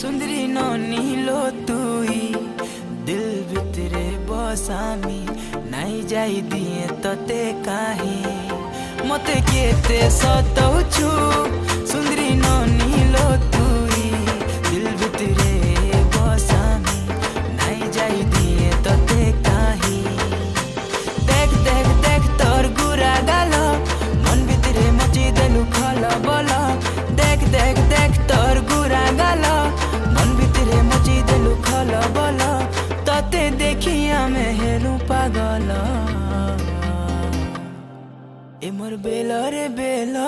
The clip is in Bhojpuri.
सुंदरी नीलो तुई दिल भितरे बसामी नाई जाई दिए तते काहे मते केते सताउछु सुंदरी नीलो तुई दिल भितरे बसामी नाई जाई दिए तते काहे देख देख देख तोर गुरा गालो मन भितरे मची देलु खला बोला देख देख देख तोर गुरा गालो मन भितरे मची देलु खला बोला तते देखिया में हेलु पागल ए मोर बेला रे बेला